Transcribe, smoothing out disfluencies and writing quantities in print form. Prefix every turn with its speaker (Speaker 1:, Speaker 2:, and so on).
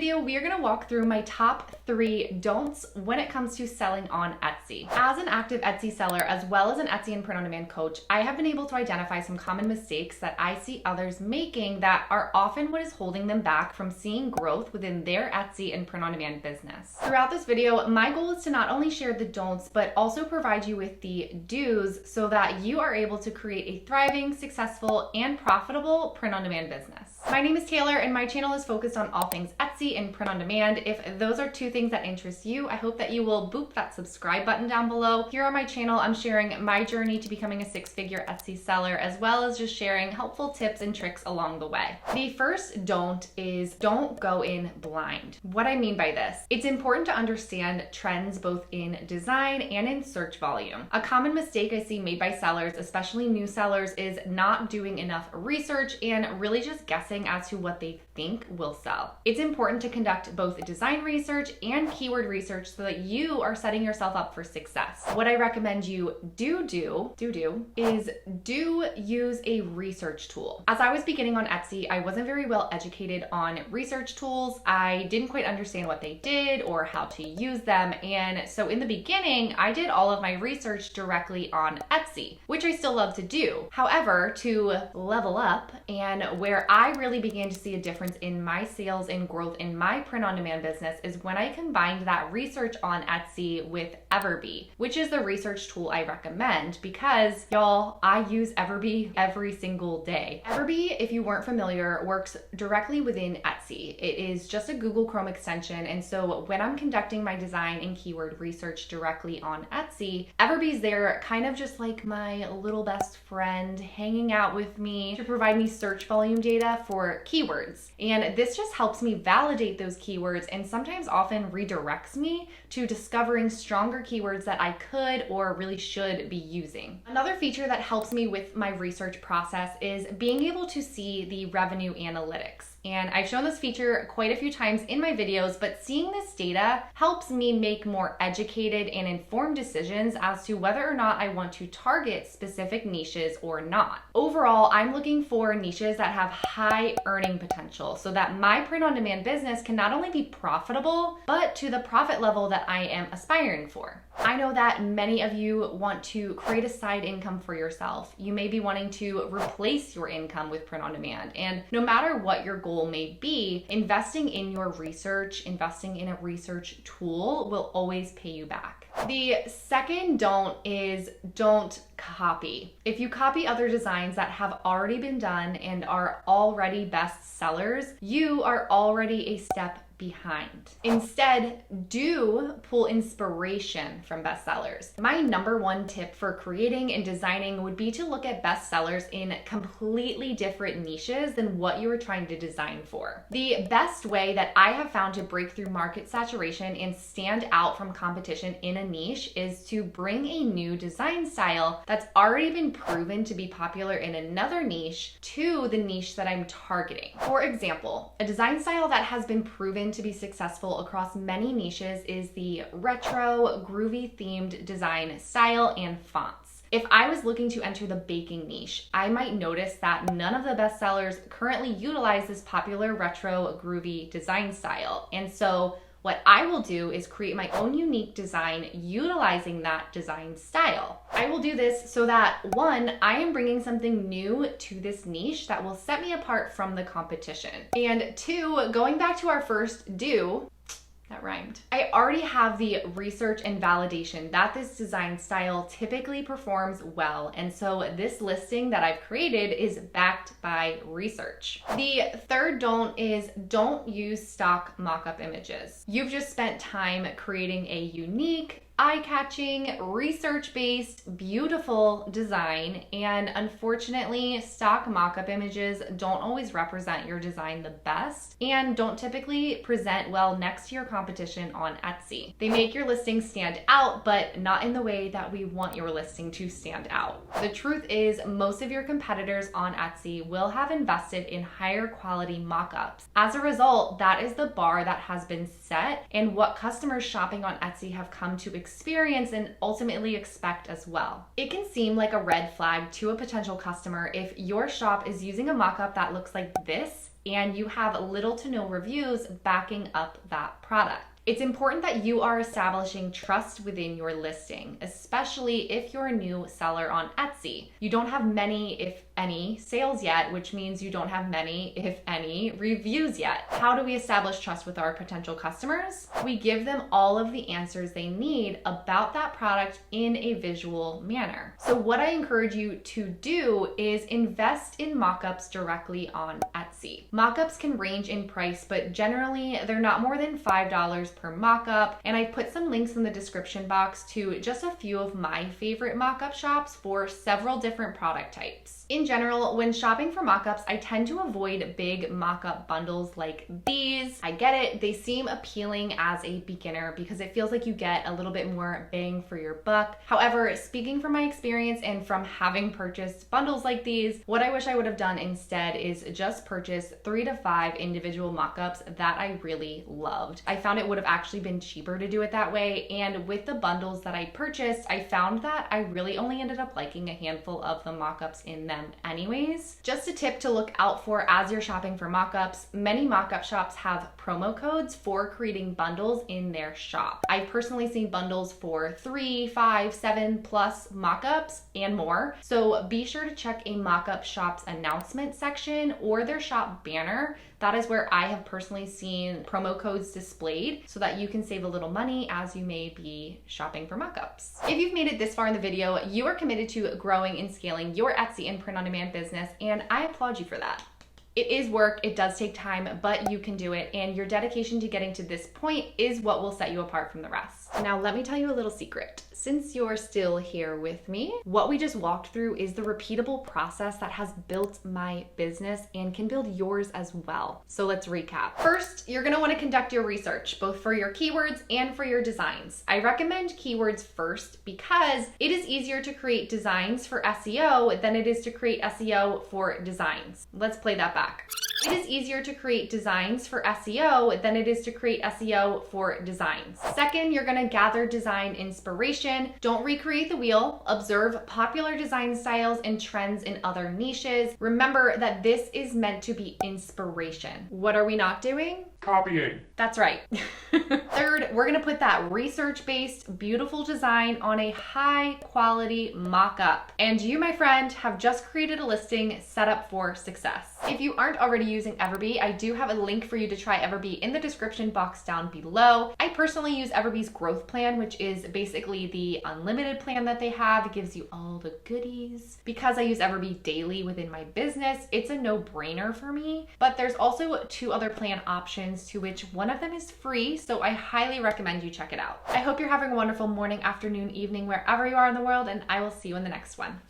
Speaker 1: video, we are going to walk through my top 3 don'ts when it comes to selling on Etsy. As an active Etsy seller, as well as an Etsy and print-on-demand coach, I have been able to identify some common mistakes that I see others making that are often what is holding them back from seeing growth within their Etsy and print-on-demand business. Throughout this video, my goal is to not only share the don'ts, but also provide you with the do's so that you are able to create a thriving, successful, and profitable print-on-demand business. My name is Taylor, and my channel is focused on all things Etsy and print-on-demand. If those are 2 things that interest you, I hope that you will boop that subscribe button down below. Here on my channel, I'm sharing my journey to becoming a 6-figure Etsy seller, as well as just sharing helpful tips and tricks along the way. The first don't is don't go in blind. What I mean by this, it's important to understand trends both in design and in search volume. A common mistake I see made by sellers, especially new sellers, is not doing enough research and really just guessing as to what they think will sell. It's important to conduct both design research and keyword research so that you are setting yourself up for success. What I recommend you is use a research tool. As I was beginning on Etsy, I wasn't very well educated on research tools. I didn't quite understand what they did or how to use them. And so in the beginning, I did all of my research directly on Etsy, which I still love to do. However, to level up and where I really began to see a difference in my sales and growth in my print-on-demand business is when I combined that research on Etsy with Everbee, which is the research tool I recommend because, y'all, I use Everbee every single day. Everbee, if you weren't familiar, works directly within Etsy. It is just a Google Chrome extension, and so when I'm conducting my design and keyword research directly on Etsy, Everbee's there kind of just like my little best friend hanging out with me to provide me search volume data for keywords. And this just helps me validate those keywords and sometimes often redirects me to discovering stronger keywords that I could or really should be using. Another feature that helps me with my research process is being able to see the revenue analytics. And I've shown this feature quite a few times in my videos, but seeing this data helps me make more educated and informed decisions as to whether or not I want to target specific niches or not. Overall, I'm looking for niches that have high earning potential so that my print-on-demand business can not only be profitable, but to the profit level that I am aspiring for. I know that many of you want to create a side income for yourself. You may be wanting to replace your income with print-on-demand. And no matter what your goal may be, investing in your research, investing in a research tool will always pay you back. The second don't is don't copy. If you copy other designs that have already been done and are already best sellers, you are already a step behind. Instead, do pull inspiration from bestsellers. My number 1 tip for creating and designing would be to look at bestsellers in completely different niches than what you were trying to design for. The best way that I have found to break through market saturation and stand out from competition in a niche is to bring a new design style that's already been proven to be popular in another niche to the niche that I'm targeting. For example, a design style that has been proven to be successful across many niches is the retro, groovy themed design style and fonts. If I was looking to enter the baking niche, I might notice that none of the bestsellers currently utilize this popular retro, groovy design style. And so what I will do is create my own unique design utilizing that design style. I will do this so that 1, I am bringing something new to this niche that will set me apart from the competition. And 2, going back to our first do, that rhymed. I already have the research and validation that this design style typically performs well, and so this listing that I've created is backed by research. The third don't is don't use stock mock-up images. You've just spent time creating a unique, eye-catching, research-based, beautiful design, and unfortunately, stock mock-up images don't always represent your design the best and don't typically present well next to your competition on Etsy. They make your listing stand out, but not in the way that we want your listing to stand out. The truth is, most of your competitors on Etsy will have invested in higher quality mock-ups. As a result, that is the bar that has been set and what customers shopping on Etsy have come to experience and ultimately expect as well. It can seem like a red flag to a potential customer if your shop is using a mock-up that looks like this and you have little to no reviews backing up that product. It's important that you are establishing trust within your listing, especially if you're a new seller on Etsy. You don't have many, if any, sales yet, which means you don't have many, if any, reviews yet. How do we establish trust with our potential customers? We give them all of the answers they need about that product in a visual manner. So what I encourage you to do is invest in mockups directly on Etsy. Mockups can range in price, but generally they're not more than $5 per mockup, and I put some links in the description box to just a few of my favorite mockup shops for several different product types. In general, when shopping for mockups, I tend to avoid big mockup bundles like these. I get it, they seem appealing as a beginner because it feels like you get a little bit more bang for your buck. However, speaking from my experience and from having purchased bundles like these, what I wish I would have done instead is just purchase 3 to 5 individual mockups that I really loved. I found it would have actually been cheaper to do it that way, and with the bundles that I purchased, I found that I really only ended up liking a handful of the mockups in them anyways. Just a tip to look out for as you're shopping for mockups, many mockup shops have promo codes for creating bundles in their shop. I've personally seen bundles for 3, 5, 7+ mockups and more, so be sure to check a mockup shop's announcement section or their shop banner. That is where I have personally seen promo codes displayed so that you can save a little money as you may be shopping for mockups. If you've made it this far in the video, you are committed to growing and scaling your Etsy and print-on-demand business, and I applaud you for that. It is work, it does take time, but you can do it, and your dedication to getting to this point is what will set you apart from the rest. Now, let me tell you a little secret. Since you're still here with me, what we just walked through is the repeatable process that has built my business and can build yours as well. So let's recap. First, you're gonna wanna conduct your research, both for your keywords and for your designs. I recommend keywords first because it is easier to create designs for SEO than it is to create SEO for designs. Let's play that back. It is easier to create designs for SEO than it is to create SEO for designs. Second, you're gonna gather design inspiration. Don't recreate the wheel. Observe popular design styles and trends in other niches. Remember that this is meant to be inspiration. What are we not doing?
Speaker 2: Copying.
Speaker 1: That's right. Third, we're gonna put that research-based, beautiful design on a high-quality mock-up. And you, my friend, have just created a listing set up for success. If you aren't already using Everbee, I do have a link for you to try Everbee in the description box down below. I personally use Everbee's growth plan, which is basically the unlimited plan that they have. It gives you all the goodies. Because I use Everbee daily within my business, it's a no-brainer for me. But there's also 2 other plan options, to which one of them is free, so I highly recommend you check it out. I hope you're having a wonderful morning, afternoon, evening, wherever you are in the world, and I will see you in the next one.